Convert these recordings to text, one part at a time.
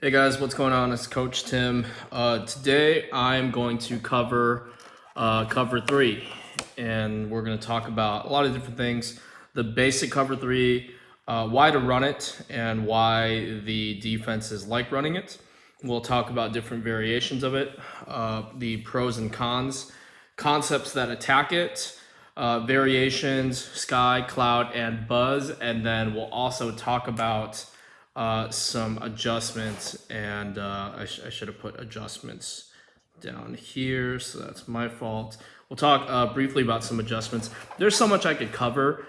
Hey guys, what's going on? It's Coach Tim. Today I'm going to cover cover three, and we're going to talk about a lot of different things. The basic cover three, why to run it, and why the defenses like running it. We'll talk about different variations of it, the pros and cons, concepts that attack it, variations, sky, cloud, and buzz, and then we'll also talk about some adjustments, and I should have put adjustments down here, so that's my fault. We'll talk briefly about some adjustments. There's so much I could cover.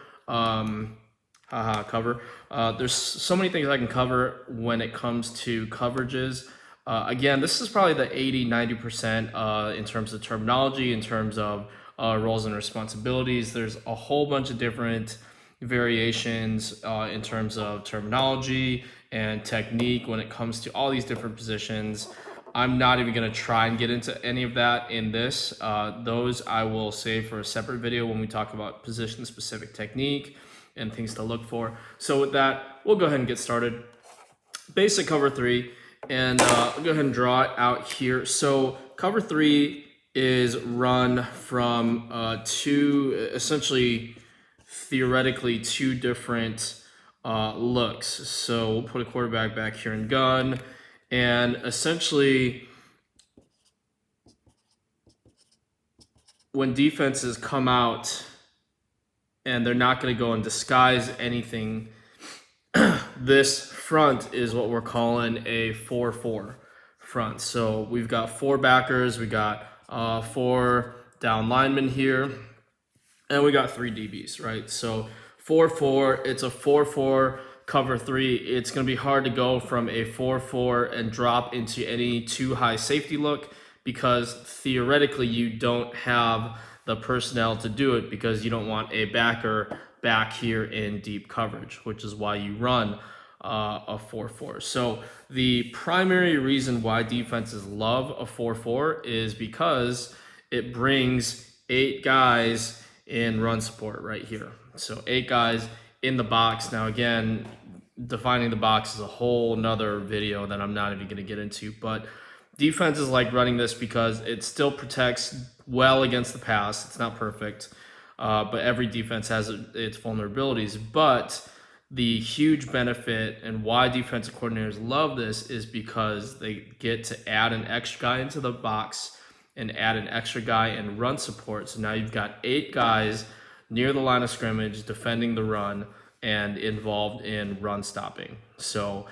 There's so many things I can cover when it comes to coverages. Again, this is probably the 80-90% in terms of terminology, in terms of roles and responsibilities. There's a whole bunch of different variations in terms of terminology and technique when it comes to all these different positions. I'm not even going to try and get into any of that in this. Those I will save for a separate video when we talk about position specific technique and things to look for. So with that, we'll go ahead and get started. Basic cover three, and I'll go ahead and draw it out here. So cover three is run from essentially theoretically two different looks. So we'll put a quarterback back here in gun, and essentially when defenses come out and they're not going to go and disguise anything, this front is what we're calling a 4-4 front. So we've got four backers, we got four down linemen here, and we got three DBs, right? So 4-4, it's a 4-4 cover three. It's going to be hard to go from a 4-4 and drop into any too high safety look, because theoretically you don't have the personnel to do it, because you don't want a backer back here in deep coverage, which is why you run a 4-4. So the primary reason why defenses love a 4-4 is because it brings 8 guys in run support right here. So 8 guys in the box. Now again, defining the box is a whole nother video that I'm not even going to get into, but defenses like running this because it still protects well against the pass. It's not perfect, but every defense has its vulnerabilities. But the huge benefit and why defensive coordinators love this is because they get to add an extra guy into the box and add an extra guy in run support. So now you've got 8 guys near the line of scrimmage defending the run and involved in run stopping. So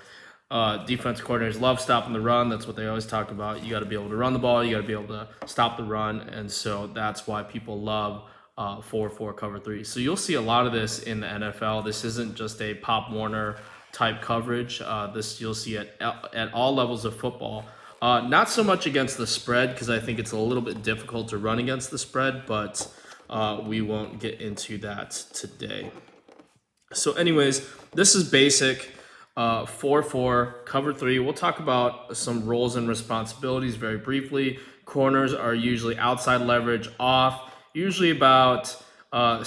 defensive coordinators love stopping the run. That's what they always talk about. You got to be able to run the ball. You got to be able to stop the run. And so that's why people love 4-4 cover three. So you'll see a lot of this in the NFL. This isn't just a Pop Warner type coverage. This you'll see at all levels of football. Not so much against the spread, because I think it's a little bit difficult to run against the spread, but we won't get into that today. So anyways, this is basic 4-4 cover three. We'll talk about some roles and responsibilities very briefly. Corners are usually outside leverage off, usually about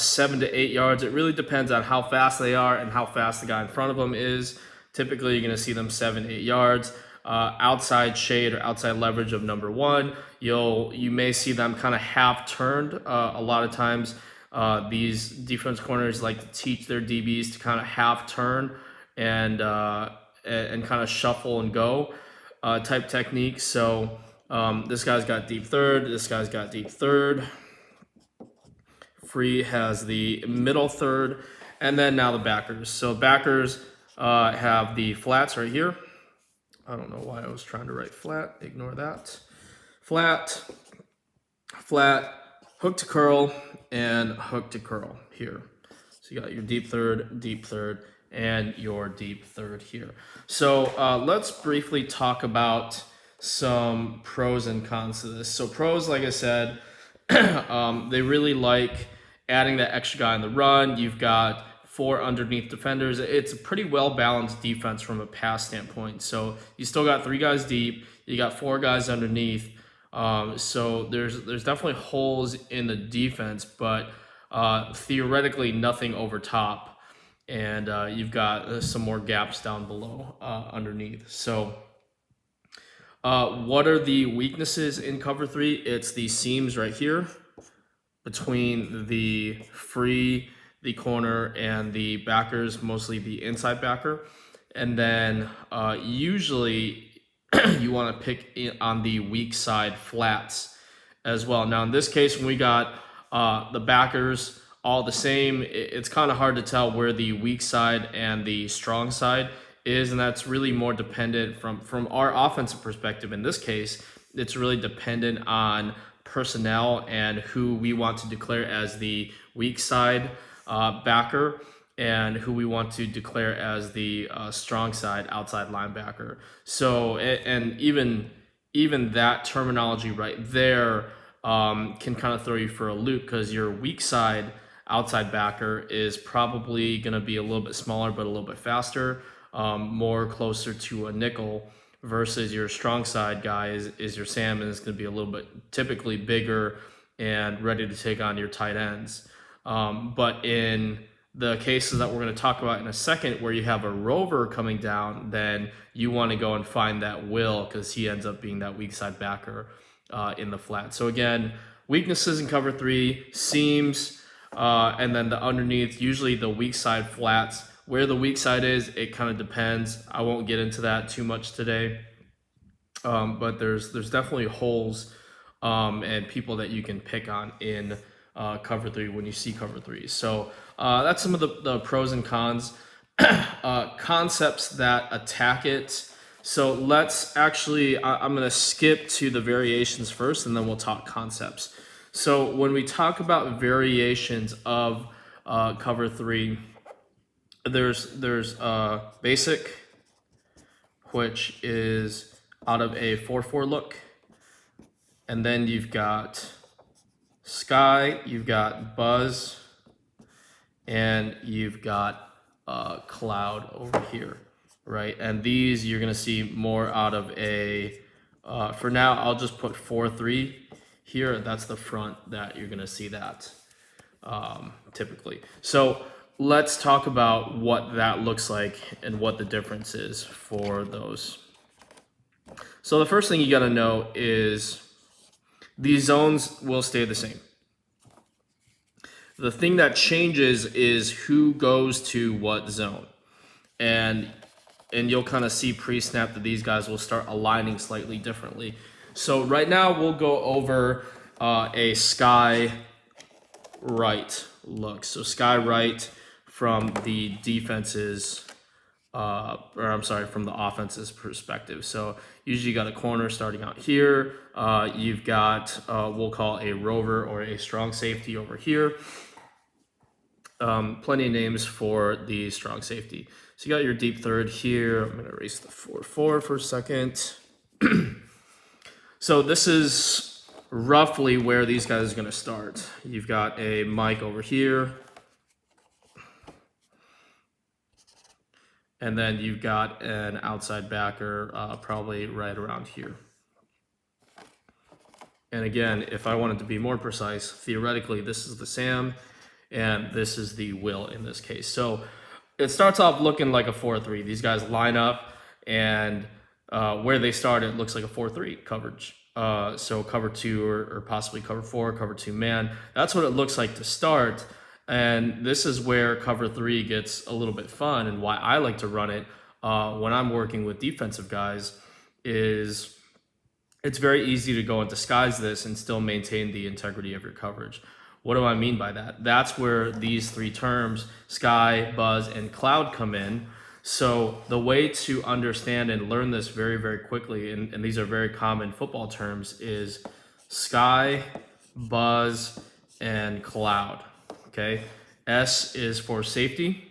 7 to 8 yards. It really depends on how fast they are and how fast the guy in front of them is. Typically, you're going to see them 7 to 8 yards. Outside shade or outside leverage of number 1. You may see them kind of half turned. A lot of times, these defense corners like to teach their DBs to kind of half turn and kind of shuffle and go type technique. So this guy's got deep third. This guy's got deep third. Free has the middle third, and then now the backers. So backers have the flats right here. I don't know why I was trying to write flat. Ignore that. Flat, flat, hook to curl, and hook to curl here. So you got your deep third, and your deep third here. So let's briefly talk about some pros and cons to this. So pros, like I said, they really like adding that extra guy in the run. You've got 4 underneath defenders. It's a pretty well-balanced defense from a pass standpoint. So you still got 3 guys deep. You got 4 guys underneath. So there's definitely holes in the defense, but theoretically nothing over top. And you've got some more gaps down below underneath. So What are the weaknesses in cover three? It's the seams right here between the free, the corner, and the backers, mostly the inside backer. And then usually you want to pick on the weak side flats as well. Now in this case, when we got the backers all the same, it's kind of hard to tell where the weak side and the strong side is, and that's really more dependent from our offensive perspective. In this case, it's really dependent on personnel and who we want to declare as the weak side backer and who we want to declare as the strong side outside linebacker. So, and even that terminology right there can kind of throw you for a loop, because your weak side outside backer is probably going to be a little bit smaller but a little bit faster, more closer to a nickel, versus your strong side guy is your Sam, and it's going to be a little bit typically bigger and ready to take on your tight ends. But in the cases that we're going to talk about in a second, where you have a rover coming down, then you want to go and find that Will, because he ends up being that weak side backer in the flat. So again, weaknesses in cover three: seams, and then the underneath, usually the weak side flats. Where the weak side is, it kind of depends. I won't get into that too much today, but there's definitely holes and people that you can pick on in cover three when you see cover three. So that's some of the pros and cons. Concepts that attack it. So let's actually, I'm going to skip to the variations first, and then we'll talk concepts. So when we talk about variations of cover three, there's basic, which is out of a 4-4 look. And then you've got sky, you've got buzz, and you've got cloud over here, right? And these you're gonna see more out of a, for now, I'll just put 4-3 here. That's the front that you're gonna see that typically. So let's talk about what that looks like and what the difference is for those. So the first thing you gotta know is these zones will stay the same. The thing that changes is who goes to what zone. And you'll kind of see pre-snap that these guys will start aligning slightly differently. So right now we'll go over a sky right look. So sky right from the defense's, from the offense's perspective. So usually you got a corner starting out here. You've got, we'll call a rover or a strong safety over here. Plenty of names for the strong safety. So you got your deep third here. I'm going to erase the 4-4 for a second. So this is roughly where these guys are going to start. You've got a Mike over here. And then you've got an outside backer probably right around here. And again, if I wanted to be more precise, theoretically, this is the Sam, and this is the Will in this case. So it starts off looking like a 4-3. These guys line up, and where they start, it looks like a 4-3 coverage. So cover two or possibly cover four, cover two man. That's what it looks like to start. And this is where cover three gets a little bit fun, and why I like to run it when I'm working with defensive guys is it's very easy to go and disguise this and still maintain the integrity of your coverage. What do I mean by that? That's where these three terms, sky, buzz, and cloud, come in. So the way to understand and learn this very, very quickly, and these are very common football terms, is sky, buzz, and cloud. Okay, S is for safety,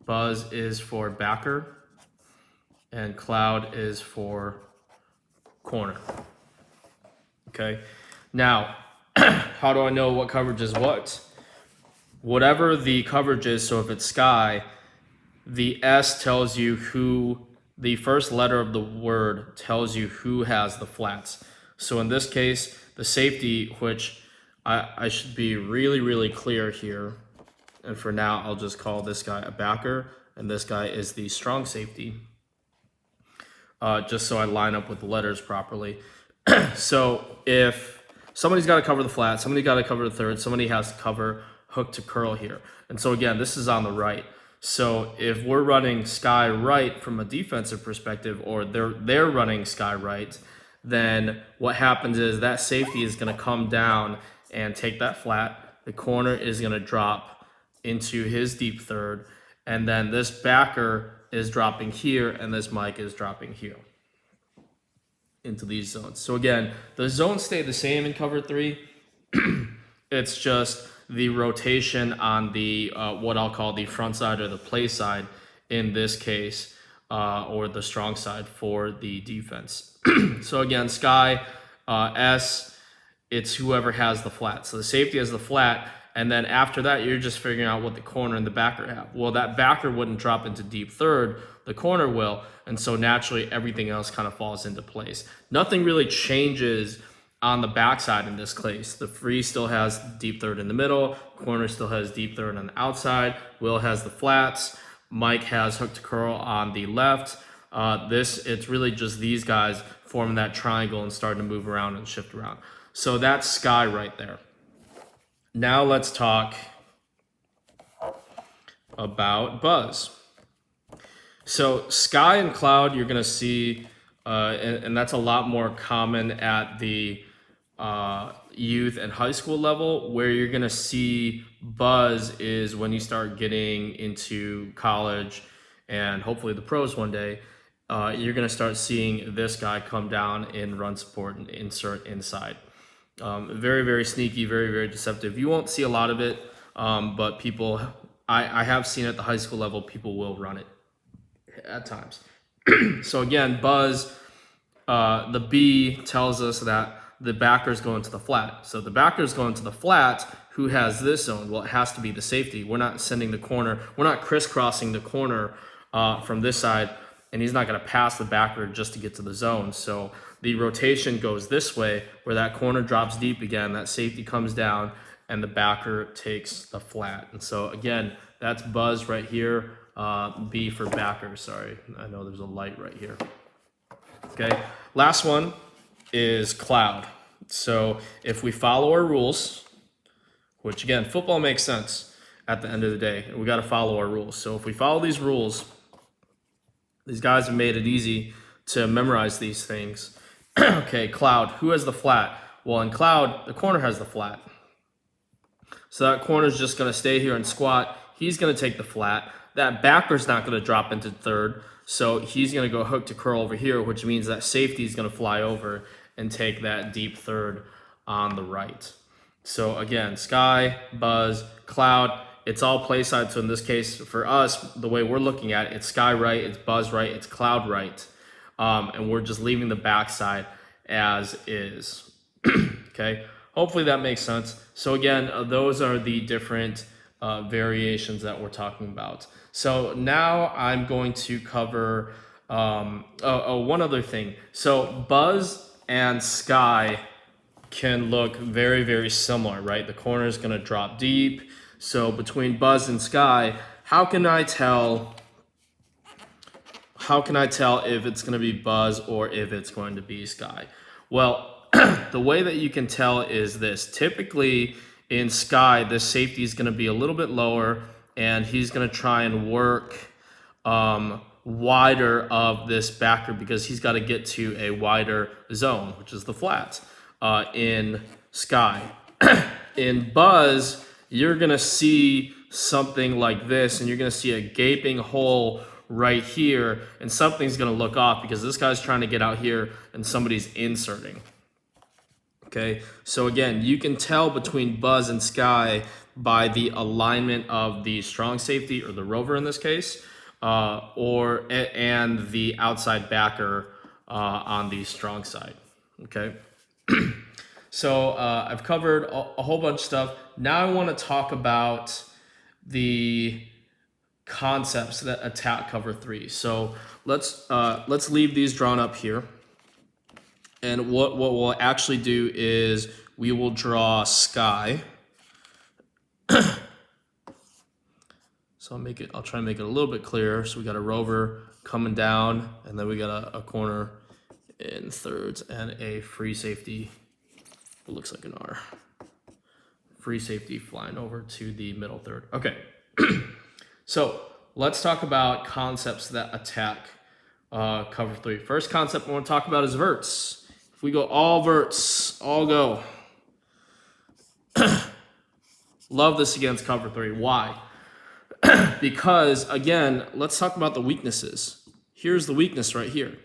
buzz is for backer, and cloud is for corner. Okay, now how do I know what coverage is what? Whatever the coverage is, so if it's sky, the S tells you who, the first letter of the word tells you who has the flats. So in this case, the safety, which I should be really, really clear here. And for now, I'll just call this guy a backer, and this guy is the strong safety. just so I line up with the letters properly. So if somebody's got to cover the flat, somebody got to cover the third, somebody has to cover hook to curl here. And so again, this is on the right. So if we're running sky right from a defensive perspective, or they're running sky right, then what happens is that safety is going to come down and take that flat. The corner is going to drop into his deep third, and then this backer is dropping here, and this Mike is dropping here into these zones. So again, the zones stay the same in cover 3. It's just the rotation on the what I'll call the front side or the play side in this case, or the strong side for the defense. So again, sky, S, it's whoever has the flat. So the safety has the flat, and then after that, you're just figuring out what the corner and the backer have. Well, that backer wouldn't drop into deep third, the corner will, and so naturally everything else kind of falls into place. Nothing really changes on the backside in this case. The free still has deep third in the middle, corner still has deep third on the outside, Will has the flats, Mike has hook to curl on the left. It's really just these guys forming that triangle and starting to move around and shift around. So that's sky right there. Now let's talk about buzz. So sky and cloud, you're going to see, and that's a lot more common at the youth and high school level. Where you're going to see buzz is when you start getting into college and hopefully the pros one day. You're going to start seeing this guy come down in run support and insert inside. Very, very sneaky, very, very deceptive. You won't see a lot of it, but people, I have seen at the high school level, people will run it at times. So again, buzz, the B tells us that the backer's going to the flat. So the backer's going to the flat. Who has this zone? Well, it has to be the safety. We're not sending the corner. We're not crisscrossing the corner from this side, and he's not going to pass the backer just to get to the zone. So the rotation goes this way, where that corner drops deep again, that safety comes down, and the backer takes the flat. And so again, that's buzz right here. B for backer, sorry. I know there's a light right here. Okay, last one is cloud. So if we follow our rules, which again, football makes sense at the end of the day, we got to follow our rules. So if we follow these rules, these guys have made it easy to memorize these things. Okay, cloud, who has the flat? Well, in cloud, the corner has the flat. So that corner is just going to stay here and squat. He's going to take the flat. That backer's not going to drop into third. So he's going to go hook to curl over here, which means that safety is going to fly over and take that deep third on the right. So again, sky, buzz, cloud, it's all play side. So in this case, for us, the way we're looking at it, it's sky right, it's buzz right, it's cloud right. And we're just leaving the backside as is. Okay, hopefully that makes sense. So again, those are the different variations that we're talking about. So now I'm going to cover one other thing. So buzz and sky can look very, very similar, right? The corner is going to drop deep. So between buzz and sky, how can I tell if it's going to be buzz or if it's going to be sky? Well, the way that you can tell is this. Typically in sky, this safety is going to be a little bit lower, and he's going to try and work wider of this backer because he's got to get to a wider zone, which is the flat in sky. In buzz, you're going to see something like this, and you're going to see a gaping hole right here, and something's going to look off because this guy's trying to get out here and somebody's inserting. Okay, so again, you can tell between buzz and sky by the alignment of the strong safety, or the rover in this case, and the outside backer on the strong side. Okay, so I've covered a whole bunch of stuff. Now I want to talk about the concepts that attack cover 3. So let's leave these drawn up here. And what we'll actually do is we will draw sky. So So I'll try and make it a little bit clearer. So we got a rover coming down, and then we got a corner in thirds and a free safety. It looks like an R. Free safety flying over to the middle third. Okay. So let's talk about concepts that attack cover three. First concept I want to talk about is verts. If we go all verts, all go. Love this against cover three. Why? Because, again, let's talk about the weaknesses. Here's the weakness right here.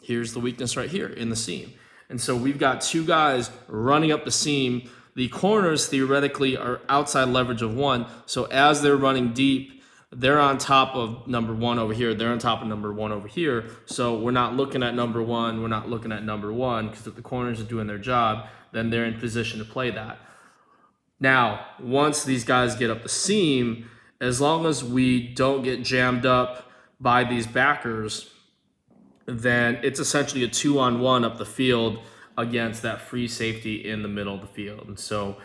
Here's the weakness right here in the seam. And so we've got two guys running up the seam. The corners, theoretically, are outside leverage of one. So as they're running deep, they're on top of number one over here. They're on top of number one over here. So we're not looking at number one. We're not looking at number one, because if the corners are doing their job, then they're in position to play that. Now, once these guys get up the seam, as long as we don't get jammed up by these backers, then it's essentially a 2-on-1 up the field against that free safety in the middle of the field. And so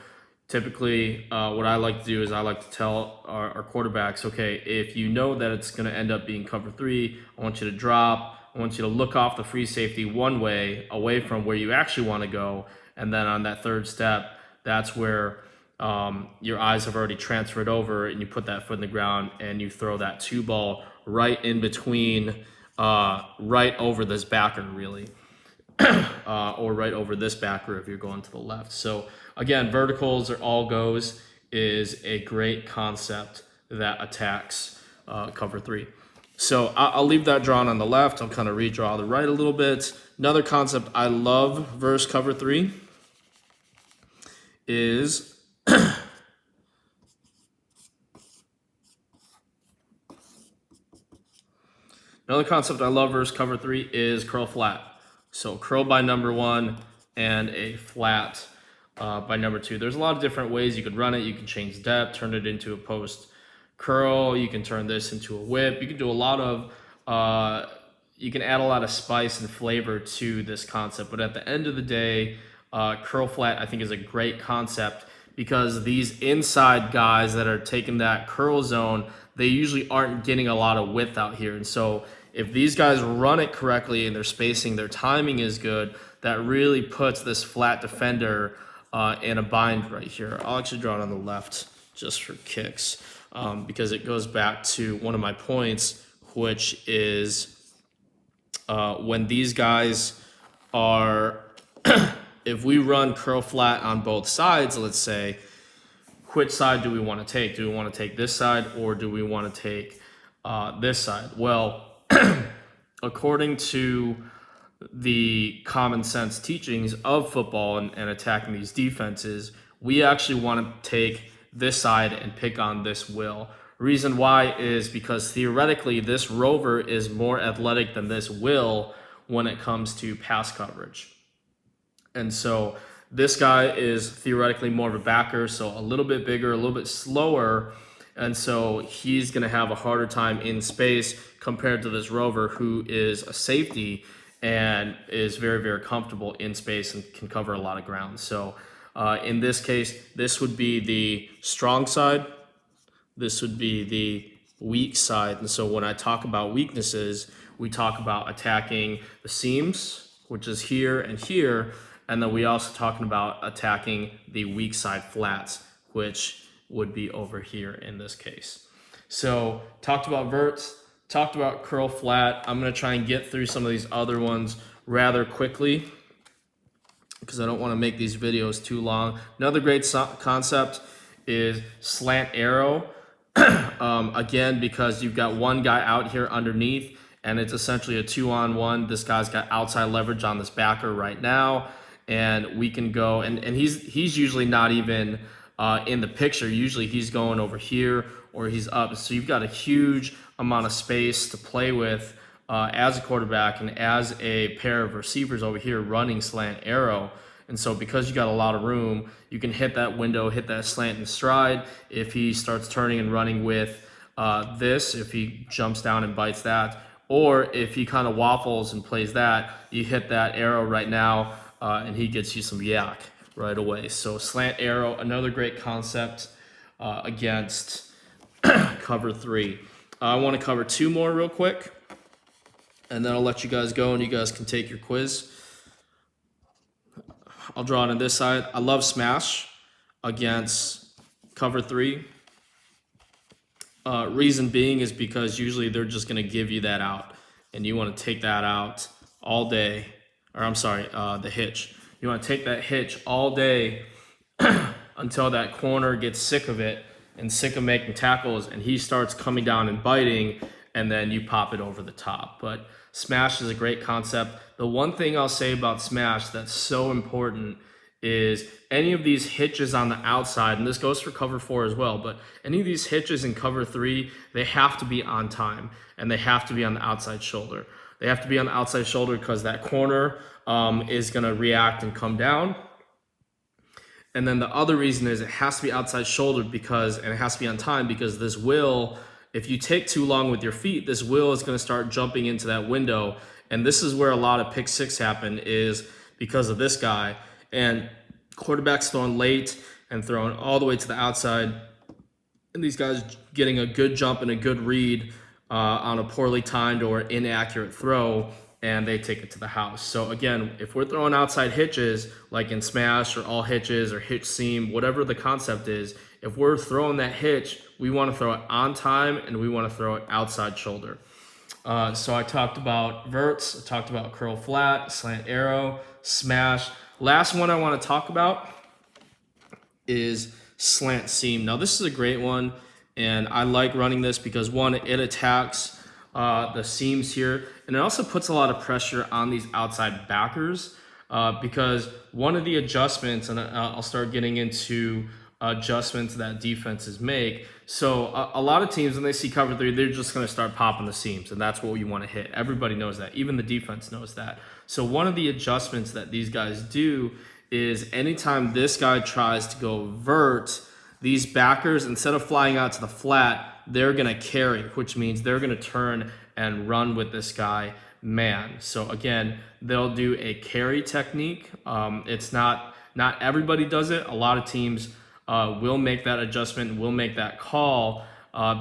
typically what I like to do is I like to tell our quarterbacks, okay, if you know that it's going to end up being cover three, I want you to drop. I want you to look off the free safety one way, away from where you actually want to go. And then on that third step, that's where your eyes have already transferred over, and you put that foot in the ground and you throw that two ball right in between, right over this backer, really. Or right over this backer if you're going to the left. So again, verticals or all goes is a great concept that attacks cover three. So I'll leave that drawn on the left. I'll kind of redraw the right a little bit. Another concept I love versus cover three is another concept I love versus cover three is curl flat. So curl by number one and a flat by number two. There's a lot of different ways you could run it. You can change depth, turn it into a post curl. You can turn this into a whip. You can do a lot of, you can add a lot of spice and flavor to this concept. But at the end of the day, curl flat I think is a great concept, because these inside guys that are taking that curl zone, they usually aren't getting a lot of width out here. And so if these guys run it correctly and their spacing, their timing is good, that really puts this flat defender in a bind right here. I'll actually draw it on the left just for kicks, because it goes back to one of my points, which is when these guys are, if we run curl flat on both sides, let's say, which side do we want to take? Do we want to take this side, or do we want to take this side? Well, according to the common sense teachings of football and attacking these defenses, we actually want to take this side and pick on this will. Reason why is because theoretically this rover is more athletic than this will when it comes to pass coverage. And so this guy is theoretically more of a backer, so a little bit bigger, a little bit slower, and so he's going to have a harder time in space compared to this rover, who is a safety and is very, very comfortable in space and can cover a lot of ground. So in this case, this would be the strong side. This would be the weak side. And so when I talk about weaknesses, we talk about attacking the seams, which is here and here. And then we also talking about attacking the weak side flats, which would be over here in this case. So talked about verts, talked about curl flat. I'm going to try and get through some of these other ones rather quickly, because I don't want to make these videos too long. Another great concept is slant arrow. Again, because you've got one guy out here underneath, and it's essentially a 2-on-1. This guy's got outside leverage on this backer right now, and we can go, and he's usually not even in the picture. Usually he's going over here or he's up. So you've got a huge amount of space to play with as a quarterback and as a pair of receivers over here running slant arrow. And so because you got a lot of room, you can hit that window, hit that slant and stride. If he starts turning and running with this, if he jumps down and bites that, or if he kind of waffles and plays that, you hit that arrow right now and he gets you some yak right away. So slant arrow, another great concept against cover 3. I want to cover 2 more real quick, and then I'll let you guys go and you guys can take your quiz. I'll draw it on this side. I love smash against cover 3. Reason being is because usually they're just going to give you that out, and you want to take that out all day. Or I'm sorry, the hitch. You want to take that hitch all day until that corner gets sick of it and sick of making tackles, and he starts coming down and biting, and then you pop it over the top. But smash is a great concept. The one thing I'll say about smash that's so important is any of these hitches on the outside, and this goes for cover 4 as well, but any of these hitches in cover 3, they have to be on time, and they have to be on the outside shoulder. They have to be on the outside shoulder because that corner is going to react and come down. And then the other reason is it has to be outside shoulder and it has to be on time, because this will, if you take too long with your feet, this will is going to start jumping into that window. And this is where a lot of pick 6 happen, is because of this guy. And quarterbacks throwing late and throwing all the way to the outside, and these guys getting a good jump and a good read on a poorly timed or inaccurate throw, and they take it to the house. So again, if we're throwing outside hitches, like in smash or all hitches or hitch seam, whatever the concept is, if we're throwing that hitch, we want to throw it on time and we want to throw it outside shoulder. So I talked about verts, I talked about curl flat, slant arrow, smash. Last one I want to talk about is slant seam. Now this is a great one, and I like running this because one, it attacks the seams here, and it also puts a lot of pressure on these outside backers because one of the adjustments, and I'll start getting into adjustments that defenses make. So a lot of teams, when they see cover 3, they're just going to start popping the seams, and that's what you want to hit. Everybody knows that. Even the defense knows that. So one of the adjustments that these guys do is anytime this guy tries to go vert, these backers, instead of flying out to the flat, they're going to carry, which means they're going to turn and run with this guy man. So again, they'll do a carry technique. It's not everybody does it. A lot of teams will make that adjustment, will make that call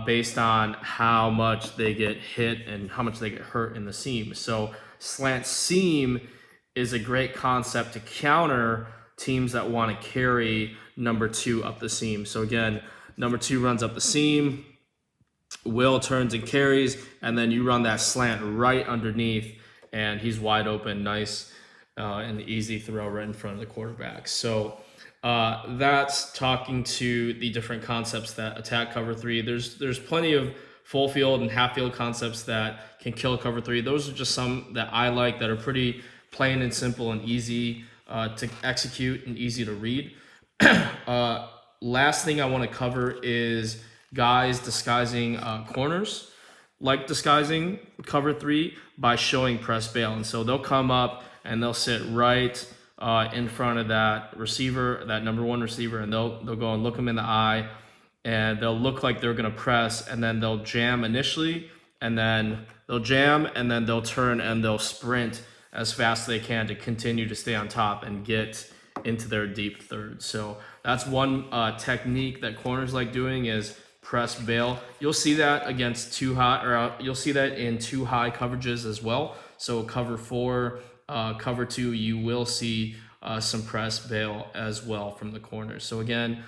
based on how much they get hit and how much they get hurt in the seam. So slant seam is a great concept to counter teams that want to carry number 2 up the seam. So again, number 2 runs up the seam, Will turns and carries, and then you run that slant right underneath, and he's wide open, nice and easy throw right in front of the quarterback. So that's talking to the different concepts that attack cover 3. There's plenty of full field and half field concepts that can kill cover 3. Those are just some that I like that are pretty plain and simple and easy to execute and easy to read. Last thing I want to cover is guys disguising corners, like disguising cover 3 by showing press bail. And so they'll come up and they'll sit right in front of that receiver, that number 1 receiver, and they'll go and look him in the eye, and they'll look like they're going to press, and then they'll jam initially, and then they'll jam, and then they'll turn and they'll sprint as fast as they can to continue to stay on top and get into their deep third. So that's one technique that corners like doing, is press bail. You'll see that against too high, or you'll see that in too high coverages as well. So cover 4, cover 2, you will see some press bail as well from the corners. So again,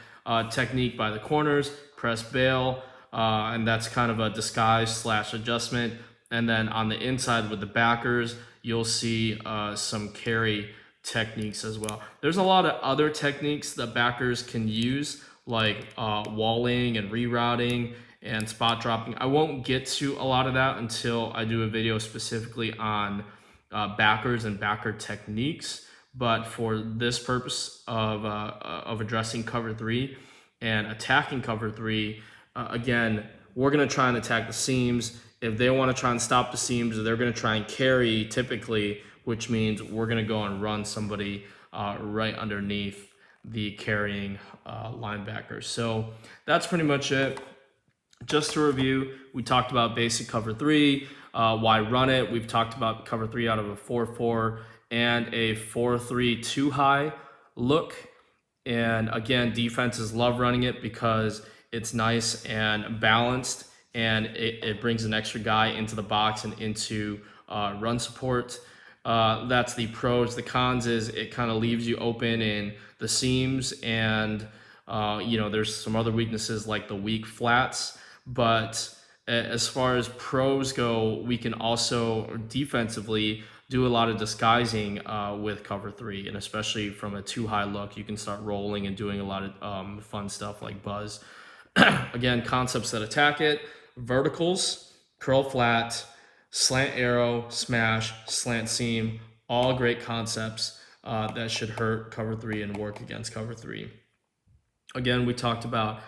technique by the corners, press bail, and that's kind of a disguise / adjustment. And then on the inside with the backers, you'll see some carry techniques as well. There's a lot of other techniques that backers can use, like walling and rerouting and spot dropping. I won't get to a lot of that until I do a video specifically on backers and backer techniques. But for this purpose of addressing cover 3 and attacking cover 3, again, we're going to try and attack the seams. If they want to try and stop the seams, they're going to try and carry typically, which means we're going to go and run somebody right underneath the carrying linebacker. So that's pretty much it. Just to review, we talked about basic cover 3, why run it. We've talked about cover 3 out of a 4-4 and a 4-3 too high look. And again, defenses love running it because it's nice and balanced, and it brings an extra guy into the box and into run support. That's the pros. The cons is it kind of leaves you open in the seams, and there's some other weaknesses like the weak flats. But as far as pros go, we can also defensively do a lot of disguising with cover three, and especially from a too high look, you can start rolling and doing a lot of fun stuff like buzz. Again, concepts that attack it: verticals, curl flat, slant arrow, smash, slant seam, all great concepts that should hurt cover three and work against cover three. Again, we talked about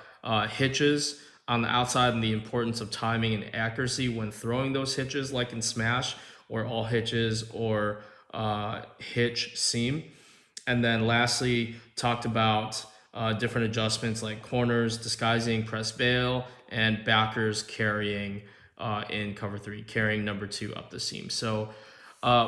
hitches on the outside and the importance of timing and accuracy when throwing those hitches, like in smash, or all hitches, or hitch seam. And then lastly, talked about different adjustments like corners, disguising, press bail, and backers carrying in cover three, carrying number two up the seam. So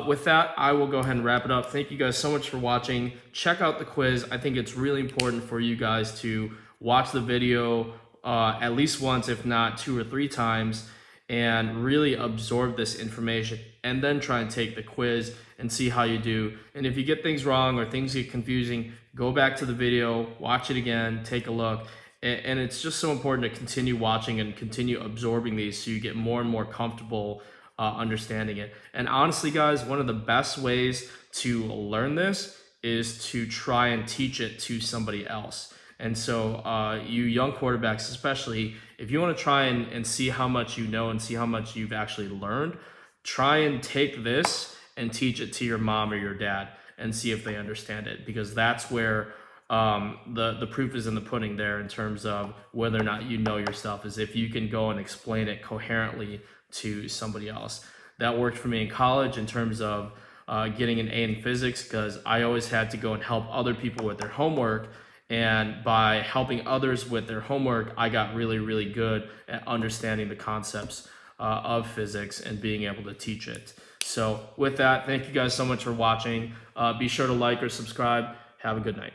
with that, I will go ahead and wrap it up. Thank you guys so much for watching. Check out the quiz. I think it's really important for you guys to watch the video at least once, if not 2 or 3 times, and really absorb this information, and then try and take the quiz and see how you do. And if you get things wrong or things get confusing, go back to the video, watch it again, take a look. And it's just so important to continue watching and continue absorbing these so you get more and more comfortable understanding it. And honestly, guys, one of the best ways to learn this is to try and teach it to somebody else. And so you young quarterbacks, especially, if you want to try and see how much you know and see how much you've actually learned, try and take this and teach it to your mom or your dad and see if they understand it, because that's where the proof is in the pudding there in terms of whether or not you know your stuff, is if you can go and explain it coherently to somebody else. That worked for me in college in terms of getting an A in physics, because I always had to go and help other people with their homework. And by helping others with their homework, I got really, really good at understanding the concepts of physics and being able to teach it. So with that, thank you guys so much for watching. Be sure to like or subscribe. Have a good night.